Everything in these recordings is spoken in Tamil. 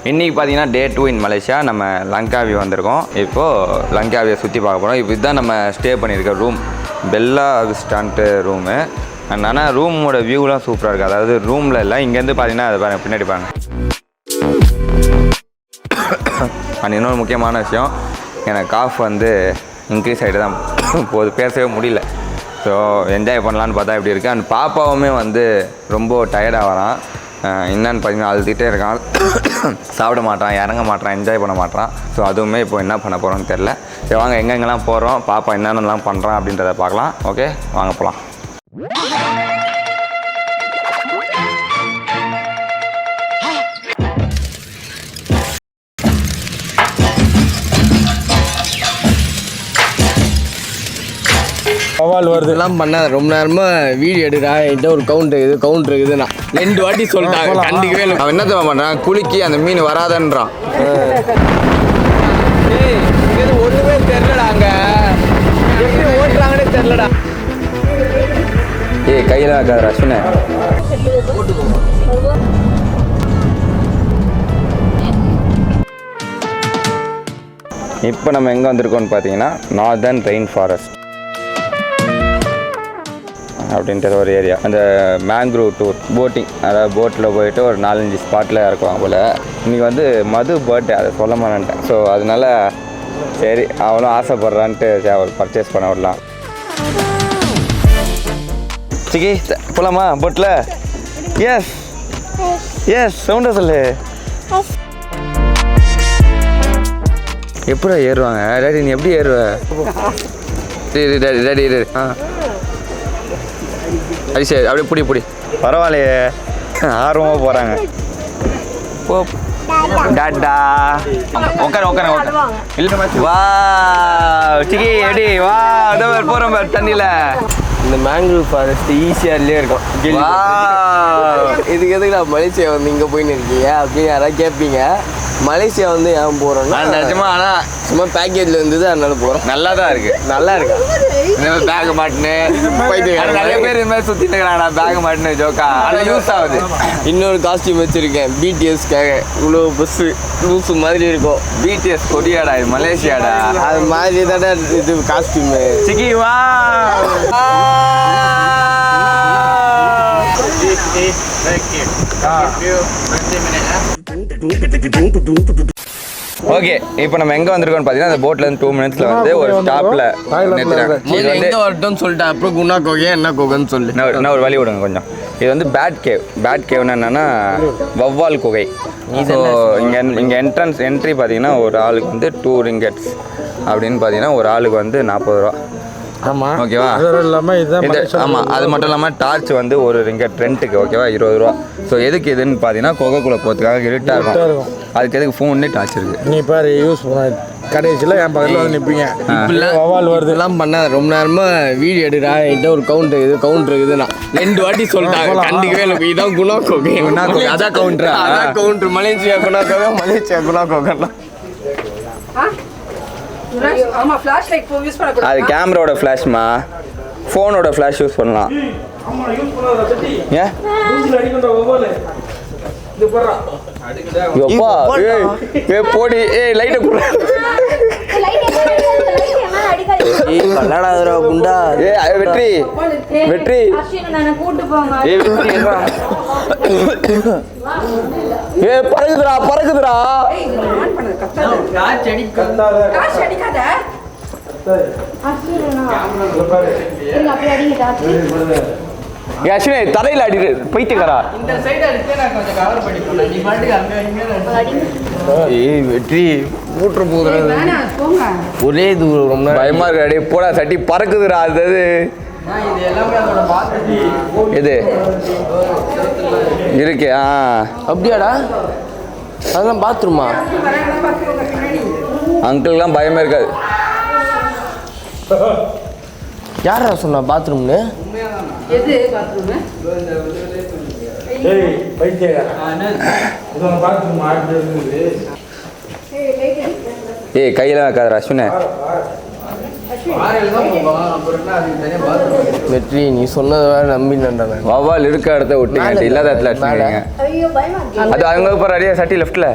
இன்றைக்கி பார்த்தீங்கன்னா டே 2 இன் மலேசியா. நம்ம லங்காவி வந்திருக்கோம். இப்போது லங்காவியை சுற்றி பார்க்க போகிறோம். இப்போ இதுதான் நம்ம ஸ்டே பண்ணியிருக்க ரூம், பெல்லா விஸ்டான்ட்டு ரூமு. ஆனால் ரூமோட வியூலாம் சூப்பராக இருக்குது. அதாவது ரூமில் இல்லை, இங்கேருந்து பார்த்தீங்கன்னா அதை பாருங்கள், பின்னாடி பாருங்கள். அண்ட் இன்னொரு முக்கியமான விஷயம், எனக்கு காஃப் வந்து இன்க்ரீஸ் ஆகிட்டு தான் போது, பேசவே முடியல. ஸோ என்ஜாய் பண்ணலான்னு பார்த்தா இப்படி இருக்குது. அண்ட் பாப்பாவுமே வந்து ரொம்ப டயர்டாக வரான். என்னன்னு பார்த்தீங்கன்னா அழுதுகிட்டே இருக்கான், சாப்பிட மாட்டான், இறங்க மாட்டான், என்ஜாய் பண்ண மாட்டான். ஸோ அதுவுமே இப்போ என்ன பண்ண போகிறோன்னு தெரில. சரி வாங்க, எங்கெங்கெல்லாம் போகிறோம், பாப்பா என்னென்னலாம் பண்ணுறான் அப்படின்றத பார்க்கலாம். ஓகே வாங்க போகலாம். சவால் வருது எல்லாம் பண்ண ரொம்ப நேரமாக வீடியோ எடுக்கிறா. என்கிட்ட ஒரு கவுண்டர் இருக்குது நான் 2 வாட்டி சொல்லிட்டாங்க, கண்டிக்கவே இல்லை. அவன் என்ன தெரியுமா பண்ணுறான், குலுக்கி அந்த மீன் வராதன்றான். ஒன்றுமே தெரிலடாங்க, எப்படி ஓட்டுறாங்கன்னே தெரிலடா. ஏய் கையில் இருக்காது ரஷ்மனே. இப்போ நம்ம எங்கே வந்திருக்கோம்னு பார்த்தீங்கன்னா நார்தர்ன் ரெயின் ஃபாரஸ்ட் அப்படின்ற ஒரு ஏரியா. அந்த மேங்க்ரூவ் டூர் போட்டிங், அதாவது போட்டில் போயிட்டு ஒரு 4-5 ஸ்பாட்டில் இறக்குவாங்க போல். இன்றைக்கி வந்து மது பர்த்டே, அதை சொல்ல மாட்டேன். ஸோ அதனால சரி அவளும் ஆசைப்பட்றான்ட்டு அவள் பர்ச்சேஸ் பண்ண விடலாம். சிக்கி போலாமா போட்டில்? எஸ் எஸ் சவுண்டா சொல்லு. எப்படி ஏறுவாங்க டேடி? நீ எப்படி ஏறுவ? டேடி ஆ அது சரி, அப்படியே பிடி பரவாயில்லையே, ஆர்வமாக போகிறாங்க. போ டாடா. உட்கார இல்லை வா சிக்கி எடி வா. அதோ போகிறோம் தண்ணியில். இந்த மேங்க்ரூவ் ஃபாரஸ்ட் ஈஸியாகலே இருக்கும். இதுக்கு எதுக்கு நான் மலேசியா வந்து இங்கே போயின்னு இருக்கீங்க அப்படின்னு யாராவது கேட்பீங்க. மலேசியா வந்து ஏன் போகிறோம்னா நிஜமா, ஆனால் சும்மா பேக்கேஜில் இருந்தது, அதனால போகிறோம். நல்லா தான் இருக்குது, நல்லா இருக்கு. இந்த மாதிரி பேக் மாட்டுன்னு நிறைய பேர் இந்த மாதிரி சுற்றிட்டு இருக்கிறாங்க. பேக் மாட்டுன்னு ஜோக்கா, ஆனால் யூஸ் ஆகுது. இன்னொரு காஸ்டியூம் வச்சுருக்கேன் பிடிஎஸ்க்காக. இவ்வளோ பஸ்ஸு லூஸு மாதிரி இருக்கும். பிடிஎஸ் கொடியாடா, இது மலேசியாடா. அது மாதிரி தானே இது காஸ்டியூமு. சிக்கி வா. ஓகே, இப்போ நம்ம எங்கே வந்திருக்கோம்னு பார்த்தீங்கன்னா அந்த போட்லேருந்து 2 மினிட்ஸில் வந்து ஒரு ஸ்டாப்பில் எங்கே வரட்டும்னு சொல்லிட்டு அப்புறம் குணா கோகை என்ன கோகைன்னு சொல்லி என்ன ஒரு வழி விடுங்க கொஞ்சம். இது வந்து பேட் கேவ்னா என்னென்னா வவ்வால் குகை. ஸோ இங்கே என்ட்ரி பார்த்தீங்கன்னா ஒரு ஆளுக்கு வந்து 2 ரிங்கெட்ஸ் அப்படின்னு பார்த்தீங்கன்னா ஒரு ஆளுக்கு வந்து 40 ரூபா. ஆமாம் ஓகேவா? ஆமாம், அது மட்டும் இல்லாமல் டார்ச் வந்து ஒரு ரிங்கெட் ரெண்ட்டுக்கு ஓகேவா 20 ரூபா. ஸோ எதுக்கு இதுன்னு பார்த்தீங்கன்னா கொகைக்குள்ளே போகிறதுக்காக இருட்டாக இருக்கும். அதுக்கு எதுக்கு ஃபோன்லேயே டார்ச் இருக்குது. நீ பாரு யூஸ் பண்ண கடைசியில் என் பக்கத்தில் வந்து நிற்பீங்க. இப்படிலாம் சவால் வருது எல்லாம் பண்ண ரொம்ப நேரமாக வீடியோ எடுக்கிறா. என்கிட்ட ஒரு கவுண்டர் இருக்குது நான் 2 வாட்டி சொல்லிட்டாங்க, கண்டிக்கவே இல்லை. இதான் குணா கோகை. அதான் கவுண்டர் மலேசியா குணா கோகை. அது கேமராவோட ஃப்ளாஷ்மா, ஃபோனோட ஃப்ளாஷ் யூஸ் பண்ணலாம். ஏன் எப்பா போடி லைட்டை கூட குண்டா. வெற்றி பறக்குதுடா. அஸ்வினி தரையில் அடிடு போயிட்டுக்கறா. வெற்றி மூட்டு போகுது ஒரே தூரம். ரொம்ப பயமா இருக்கு. அடி போடா சட்டி பறக்குதுடா. அது இது இருக்கு. அப்படியாடா? அதெல்லாம் பாத்ரூமா? அங்கிள்லாம் பயமே இருக்காது. யாரா சொன்னா பாத்ரூம்னு? ஏய் கையில் வைக்காத அஸ்வினே. வெற்றி நீ சொன்னதை வேற நம்பினேன்டா. வவ்வால் இருக்க இடத்த விட்டீங்க, இல்லாத இடத்துல அடிச்சுங்க. அது அவங்க இப்போ ரெடியாக சட்டி லெஃப்டில்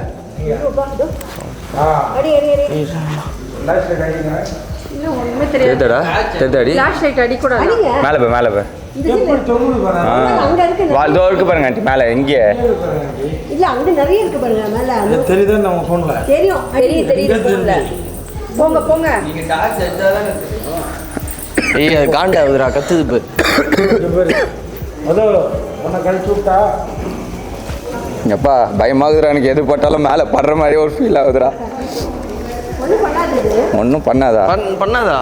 தெரியுதாடா தெரியுதாடி மேலே போய் மேலே போய் இதோ இருக்கு பாருங்க ஆண்டி மேலே எங்கே இல்ல அங்க நிறைய இருக்கு பாருங்க மேல தெரியுதா நம்ம ஃபோன்ல தெரியும் தெரியுது போங்க போங்க ஏய் அது காண்டாவுதுடா கத்துது இப்போ அதோ உன்னை கழிச்சு விட்டா எப்பா பயமாகுதுடா எனக்கு எது போட்டாலும் மேலே படுற மாதிரி ஒரு ஃபீல் ஆகுதுடா ஒன்றும் பண்ணாதா பண்ணாதா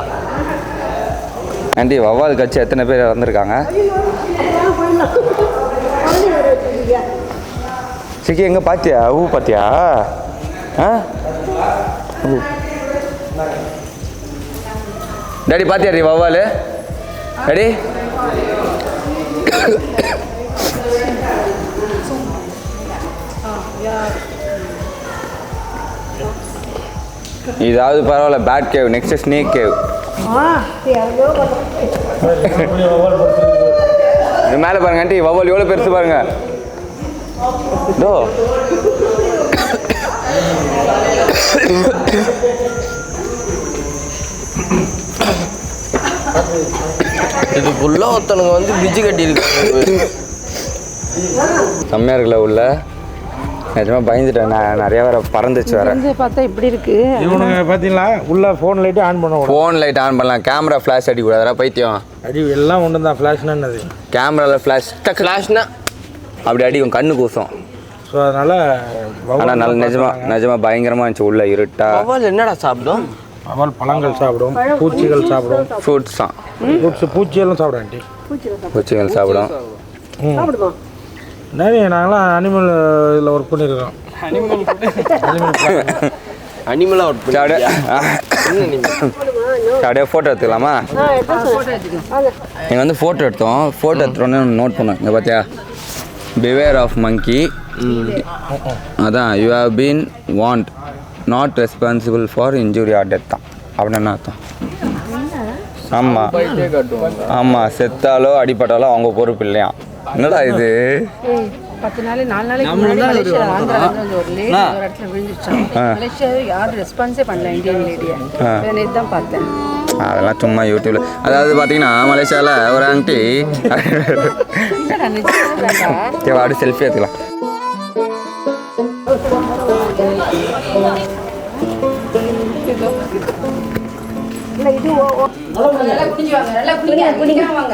ஆண்டி வவ்வால் கட்சி எத்தனை பேர் வந்திருக்காங்க சிக்கி எங்கே பார்த்தியா பார்த்தியா ஆ டாடி பார்த்தியா டி வவ்வால் டாடி இதாவது பரவாயில்ல bat cave next snake cave இது மேலே பாருங்க ஆண்டி வவ்வால் எவ்வளோ பெருசு பாருங்க இதுக்குள்ள ஒருத்தனுங்க வந்து பிரிட்ஜு கட்டி இருக்கு செம்மையாக இருக்குல்ல உள்ள நிஜமா பயந்துட்டேன் நான் நிறைய வேற பறந்துச்சு வேற பார்த்தா இப்படி இருக்கு இவனுங்க பார்த்தீங்களா உள்ள ஃபோன் லைட்டு ஆன் பண்ண ஃபோன் லைட் ஆன் பண்ணலாம் கேமரா ஃப்ளாஷ் அடிக்கூடாதா பைத்தியம் அடி எல்லாம் ஒன்று தான் ஃப்ளாஷ்னா என்னது கேமராவில் ஃப்ளாஷ் கிளாஷ்னா அப்படி அடிக்கும் கண்ணு கூசும் ஸோ அதனால் ஆனால் நல்ல நிஜமா பயங்கரமாக இருந்துச்சு உள்ள இருட்டா வவ்வால் என்னடா சாப்பிடும் அவள் பழங்கள் சாப்பிடும் பூச்சிகள் சாப்பிடும் ஃப்ரூட்ஸ் தான் ஃப்ரூட்ஸ் பூச்சியெல்லாம் சாப்பிடும் ஆண்டி பூச்சிகள் சாப்பிடும் நிறைய நாங்களாம் அனிமல் இதில் ஒர்க் பண்ணியிருக்கோம் அனிமலாக ஒர்க் அப்படியே ஃபோட்டோ எடுத்துக்கலாமா நீங்கள் வந்து ஃபோட்டோ எடுத்தோம் ஃபோட்டோ எடுத்துட்டோன்னே நோட் பண்ணோம் இங்கே பார்த்தியா பிவேர் ஆஃப் மங்கி அதான் you have been warned not responsible for injury or death தான் அப்படின்னு என்ன அர்த்தம் ஆமாம் ஆமாம் செத்தாலோ அடிப்பட்டாலோ அவங்க பொறுப்பு இல்லையா என்னடா இது 10 நாள் 4 நாளைக்கு முன்னாடி மலேசியா ஆந்திரால வந்து ஒரு லேடி ஒரு இடத்துல விழுந்துச்சான் மலேசியா யாரும் ரெஸ்பான்ஸே பண்ணல இந்தியன் லேடியை நேற்று தான் பார்த்தேன் அதெல்லாம் சும்மா யூடியூப்ல அதாவது பார்த்தீங்கன்னா மலேசியாவில் ஒரு ஆண்டி அப்படி செல்ஃபி எடுத்துக்கலாம்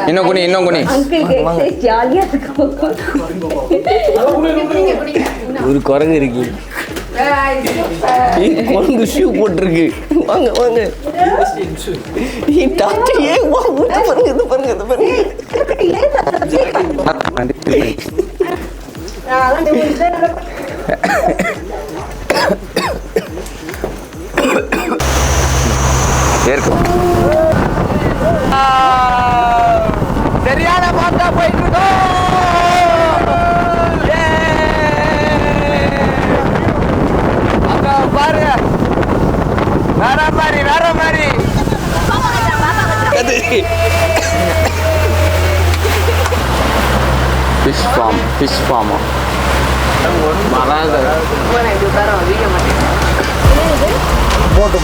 இன்னும் குனி ஒரு குரங்கு இருக்கு குரங்கு ஷூ போட்டிருக்கு வாங்க வாங்க டாக்டர் ஏன் பாருங்க இது பாருங்க இது சரியான பார்த்தா போயிட்டு இருக்கோம் பாருங்க வேற மாதிரி ஃபிஷ் ஃபார்ம்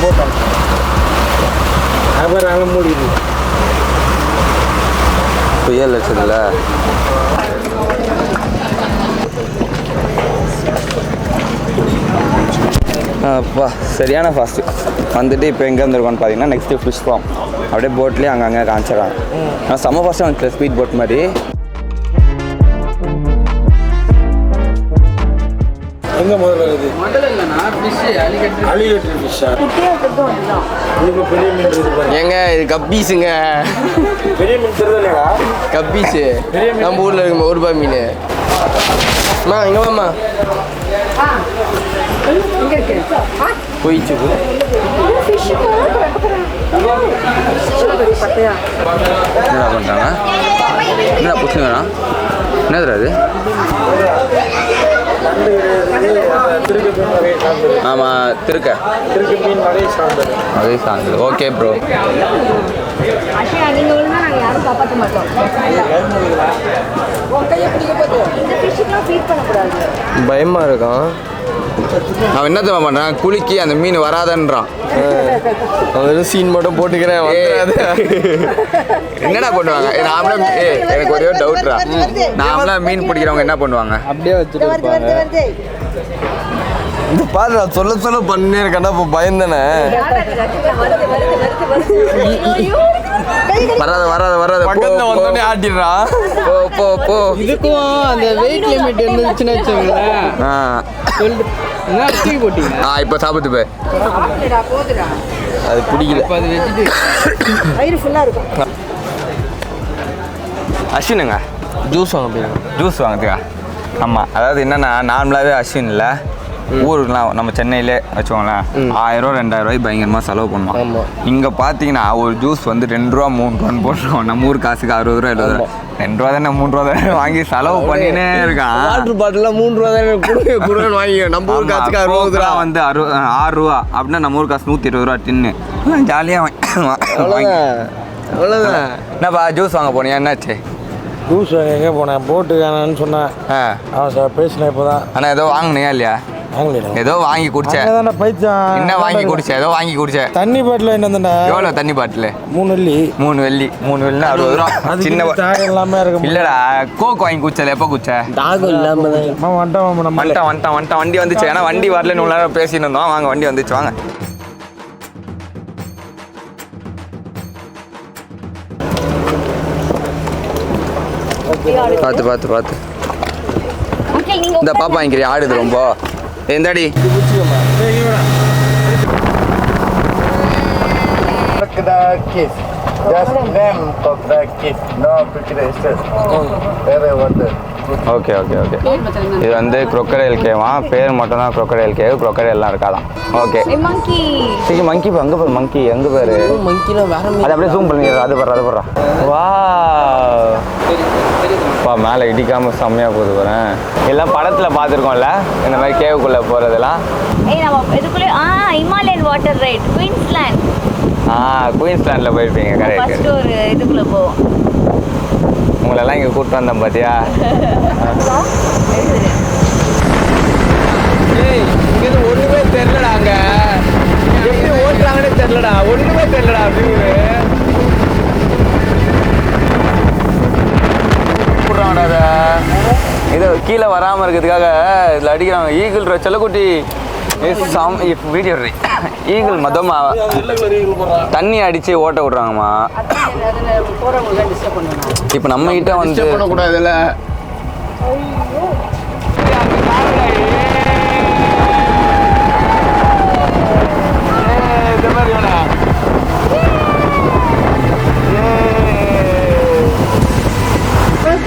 போட்டோம் அப்புறம் அங்கே மூடிது புயல் வச்சதில்ல அப்பா சரியான ஃபாஸ்ட்டு வந்துட்டு இப்போ எங்கே வந்துருக்கோன்னு பார்த்தீங்கன்னா நெக்ஸ்ட்டு ஃபிஷ் ஃபார்ம் அப்படியே போட்லேயே அங்கங்கே காமிச்சிடறாங்க ஆனால் செம்ம ஃபாஸ்ட்டாக வந்துச்சு ஸ்பீட் போட் மாதிரி எங்கே முதல்ல இருக்குது அலிகேட்டர் ஃபிஷ்ஷா உங்களுக்கு பெரிய மீன் இருக்குது பாருங்க ஏங்க இது கப்பீஸுங்க பெரிய மீன் தெரியுதுல்லையா கப்பீஸு நம்ம ஊரில் இருக்குமா 1 ரூபாய் மீன் அம்மா இங்கே வாம்மா போயிடுச்சு என்னடா பண்ணுறாங்க என்னடா புச்சுங்கண்ணா என்னதுடா அது ஆமாம் திருக்க மீன் வகையை சார்ந்தது அதே சார்ந்தது ஓகே ப்ரோ நீங்கள் ஒழுங்கா நாங்கள் யாரும் காப்பாற்ற மாட்டோம் இந்த ஃபிஷ்ஷுக்கெலாம் ஃபீட் பண்ணக்கூடாது பயமாக இருக்கான் அவன் என்ன தெரியுமா பண்ணுறான், குலுக்கி அந்த மீன் வராதன்றான். வெறும் சீன் மட்டும் போட்டுக்கிறேன். என்னடா பண்ணுவாங்க நாமளா? எனக்கு ஒரே டவுட்ரா, நாமளா மீன் பிடிக்கிறவங்க என்ன பண்ணுவாங்க? அப்படியே வச்சுட்டு இருப்பாங்க. இது பாரு நான் சொல்ல பண்ணே இருக்கேன்டா. இப்போ பயந்தானே வராத பக்கத்தில் வந்தோடனே ஆட்டிடுறான். போ. இதுக்கும் அந்த வெயிட் லிமிட் இருந்துச்சுன்னு வச்சுக்கோங்களேன். தூக்கி போட்டீங்க. இப்போ சாப்பிட்டு போய் அது பிடிக்கல. அது வச்சுட்டு வயிறு ஃபுல்லாக இருக்கும். அஸ்வினுங்க ஜூஸ் வாங்க போயிருங்க. ஜூஸ் வாங்குறதுக்கா? ஆமாம், அதாவது என்னென்னா நார்மலாகவே அஸ்வின் இல்லை, ஊருக்குலாம் நம்ம சென்னையிலே வச்சுக்கோங்களேன் 1000 2000 பயங்கரமாக செலவு பண்ணுவோம். ஆமாம். இங்கே பார்த்தீங்கன்னா ஒரு ஜூஸ் வந்து 2 ரூபா 3 ரூபான்னு போட்டுருவோம். நம்ம ஊர் காசுக்கு 60 ரூபா 70 ரூபா, 2 ரூபா தானே 3 ரூபா தானே வாங்கி செலவு பண்ணினே இருக்கான். வாட்டர் பாட்டிலாம் 3 ரூபா தானே கொடுன்னு வாங்கி நம்ம ஊர் காசுக்கு 60 ரூபா வந்து 6 ரூபா அப்படின்னா நம்ம ஊர் காசு 120 ரூபா டின்னு ஜாலியாக அவ்வளோதான். என்னப்பா ஜூஸ் வாங்க போனியா? என்னாச்சு? ஜூஸ் எங்கே போனேன், போட்டு காணான்னு சொன்னேன். அவன் சார் பேசினேன் இப்போ தான். ஆனால் ஏதோ வாங்கினியா இல்லையா? ஏதோ வாங்கி குடிச்சேன். பைத்தியம் என்ன வாங்கி குடிச்சேன்? ஏதோ வாங்கி குடிச்சேன். தண்ணி பாட்டில் என்ன? எவ்வளோ தண்ணி பாட்டில்? 3 வெள்ளி. 3 வெள்ளி 60 ரூபா. சின்ன எல்லாமே இருக்கு. இல்லடா, கோக் வாங்கி குடிச்சல. எப்போ குடிச்ச? தாகம் இல்லாமல் வந்துட்டான். வண்டி வந்துச்சு. ஏன்னா வண்டி வரல, 100 நேரம் பேசின்னு இருந்தோம். வாங்க, வண்டி வந்துச்சு, வாங்க. பார்த்து இந்த பாப்பா வாங்கிக்கிறியா? ஆடுது ரொம்ப. எந்தாடி ஓகே. இது வந்து crocodile கேவா. பேர் மட்டும் தான் crocodile கேவ். crocodileலாம் இருக்காதான். ஓகே. சரி, மங்கி அங்கே பாரு. மங்கி எங்கே பேரு? மங்கிலாம் வேற அது அப்படியே ஜூம் பண்ணிடுறா. அது போடுறா. வா மேலே இடிக்காமல் செம்மையாக போகுது போகிறேன். எல்லாம் படத்தில் பார்த்துருக்கோம்ல, இந்த மாதிரி கேவுக்குள்ளே போகிறதெல்லாம். Himalayan water ride Queensland. குயின்ஸ்லாண்டில் போயிருப்பீங்க. கரெக்ட். ஒரு இதுக்குள்ளே போவோம். உங்களெல்லாம் இங்கே கூப்பிட்டு வந்தேன் பார்த்தியா? இங்கே ஒன்றுமே தெரிலடா. அங்கே எப்படி ஓட்டுறாங்கன்னே தெரிலடா. ஒன்றுமே தெரிலடா. அப்படின்னு இது கீழே வராமல் இருக்கிறதுக்காக இதில் அடிக்கிறாங்க. ஈகிள் செல்லக்குட்டி வீடியோ ஈகிள் மொத்தமா தண்ணி அடித்து ஓட்ட விட்றாங்கம்மா. இப்போ நம்ம கிட்ட வந்து பண்ணக்கூடாது. இதில்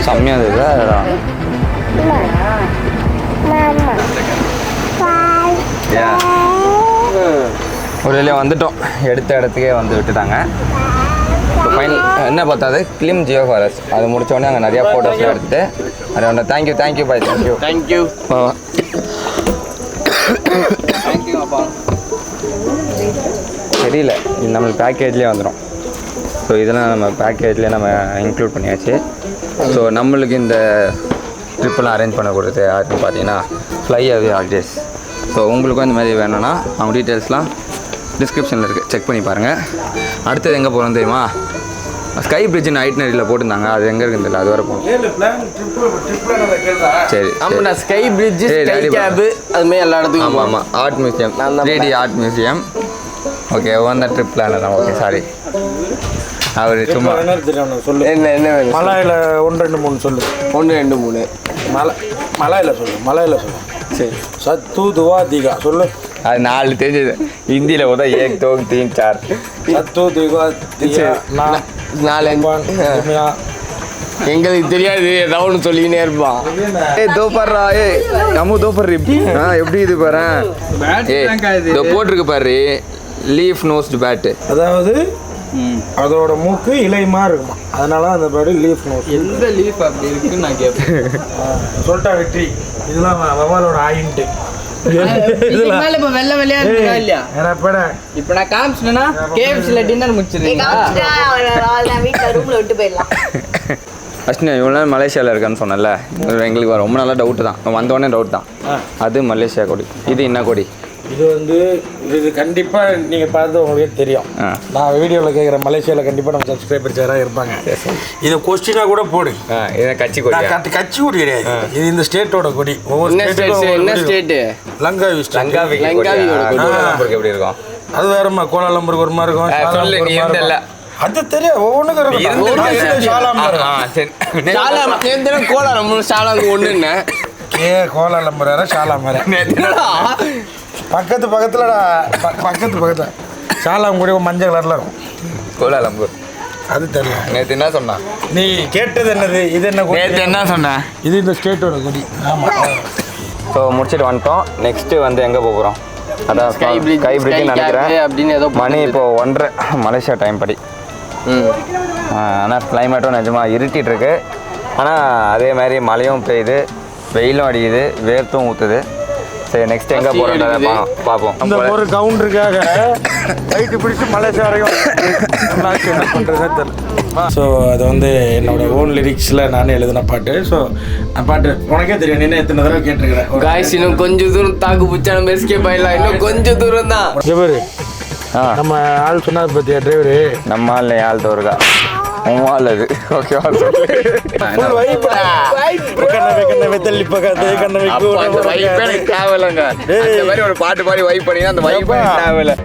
செம்மையாக இருக்குதா? ஒரு வழியாக வந்துட்டோம். எடுத்த இடத்துக்கே வந்து விட்டுட்டாங்க. இப்போ ஃபைனல் என்ன பார்த்தாது கிளிம் ஜியோ ஃபாரஸ்ட். அது முடித்தோடனே அங்கே நிறையா ஃபோட்டோஸ்லாம் எடுத்துகிட்டு அது ஒன்று தேங்க்யூ பாய். தேங்க்யூ அப்பா. தெரியல, இது நம்மளுக்கு பேக்கேஜ்லேயே வந்துடும். ஸோ இதெல்லாம் நம்ம பேக்கேஜ்லேயே நம்ம இன்க்ளூட் பண்ணியாச்சு. ஸோ நம்மளுக்கு இந்த ட்ரிப்பெல்லாம் அரேஞ்ச் பண்ண கொடுத்து யாருன்னு பார்த்தீங்கன்னா ஃப்ளை அவே ஹாலிடேஸ். ஸோ உங்களுக்கும் இந்த மாதிரி வேணும்னா அவங்க டீட்டெயில்ஸ்லாம் டிஸ்கிரிப்ஷனில் இருக்குது, செக் பண்ணி பாருங்கள். அடுத்தது எங்கே போகிறோம் தெரியுமா? ஸ்கை பிரிட்ஜ்னு ஐட்னரியில் போட்டிருந்தாங்க. அது எங்கே இருக்குன்னு தெரியல, அது வரை போகணும். சரி, ஆமாண்ணா. ஸ்கை பிரிட்ஜ், ஸ்கை கேபு, அதுமாதிரி எல்லா இடத்துக்கும். ஆமாம். Art museum, 3D art museum. Okay, one trip plan தான். Okay, sorry. அவர் சும்மா சொல்லு. என்ன வேணும்? மலையில் 1 2 3 சொல்லு. 1 2 3 மலையில் சொல்லு. சரி. சத்து துவா தீகா சொல்லு. அது 4 தெரிஞ்சது. ஹிந்தியில் கூட 1 2 3 4. சத்து துவா தீகா 4 எங்களுக்கு தெரியாது. ஏதாவது ஒன்று சொல்லிக்கினே இருப்பான். தோப்பர்றா. நம்ம தோப்பர் எப்படி இது பாரு. போட்டிருக்கு பாரு, லீஃப் நோஸ்டு பேட்டு. அதாவது அதோட மூக்கு இலைமா இருக்குமா, அதனால அந்த பேர்டு லீஃப் நோஸ். எந்த லீஃப் அப்படி இருக்குன்னு நான் கேட்பேன். சொல்லிட்டா வெற்றி. இதெல்லாம் வவாலோட ஆயின்ட்டு. இப்போ வெள்ளை வெள்ளையா இருக்கா இல்லையா? இப்போ நான் காமிச்சிட்டேன்னா KFCல டின்னர் முடிச்சிருக்கீங்களா? வீட்டில் ரூமில் விட்டு போயிடலாம். ஃபஸ்ட் நான் இவ்வளோ நேரம் மலேசியாவில் இருக்கேன்னு சொன்னேன்ல எங்களுக்கு ரொம்ப நாளாக டவுட்டு தான் வந்தோடனே டவுட் தான் அது மலேசியா கொடி இது என்ன கொடி இது வந்து இது கண்டிப்பாக நீங்கள் பார்த்து உங்களுக்கே தெரியும் நான் வீடியோவில் கேட்குற மலேசியாவில் கண்டிப்பாக நம்ம சப்ஸ்கிரைபர் யாராக இருப்பாங்க இதை கொஸ்டினாக கூட போடு இதை கட்சி கொடி கட்சி கொடி கிடையாது இது இந்த ஸ்டேட்டோட கொடி ஒவ்வொரு என்ன ஸ்டேட்டு லங்காவி லங்காவி எப்படி இருக்கும் அது வேறம்மா கோலாலம்பருக்கு ஒரு மாதிரி இருக்கும் அது தெரியும் ஒவ்வொன்றுக்கும் கோலாரம் சாலாங்க ஒண்ணுன்னு கோலாலம்பர் வேற ஷாலாமர பக்கத்தில் ஷாலாம் கூட மஞ்சள் கலரில் இருக்கும் கோலாலம்பூர் அது தெரியும் நேற்று என்ன சொன்னான் நீ கேட்டது என்னது இது என்ன கொடி? நேற்று என்ன சொன்னேன் இது இந்த ஸ்டேட்டோட கொடி ஆமாம் ஸோ முடிச்சுட்டு வந்துட்டோம் நெக்ஸ்ட்டு வந்து எங்கே போகிறோம் அதான் ஸ்கை பிரிட்ஜ் நினைக்கிறேன் அப்படின்னு ஏதோ மணி இப்போது 1:30 மலேசியா டைம் படி ஆனால் கிளைமேட்டும் நிஜமாக இருட்டிகிட்டு இருக்கு ஆனால் அதே மாதிரி மழையும் பெய்யுது வெயிலும் அடிக்குது வேர்த்தும் ஊற்றுது சரி நெக்ஸ்ட் எங்கே போகிறோன்றதை பார்ப்போம் இந்த ஒரு கவுண்டருக்காக லைட்டு பிடிச்சி மலேசியா வரைக்கும் என்ன பண்ணுறதுன்னு தெரியல ஸோ அது வந்து என்னோட ஓன் லிரிக்ஸில் நானே எழுதின பாட்டு ஸோ அந்த பாட்டு உனக்கே தெரியும் நீ எத்தனை தடவை கேட்டிருக்கிறேன் காய்ஸ் இன்னும் கொஞ்சம் தூரம் தாக்கு பிடிச்சா நம்ம எஸ்கேப் ஆயிடலாம் இன்னும் கொஞ்சம் தூரம் தான் ஜபரு நம்ம ஆள் சொன்னார் பார்த்தியா டிரைவரு நம்ம ஆள் ஆள் தோறுகா உன் ஆள் அது ஓகேவா வெத்தல்லி பக்கத்து தேவையில்லைங்க அந்த மாதிரி ஒரு பாட்டு பாடி வைப் பண்ணி அந்த வைப் தேவையில்லை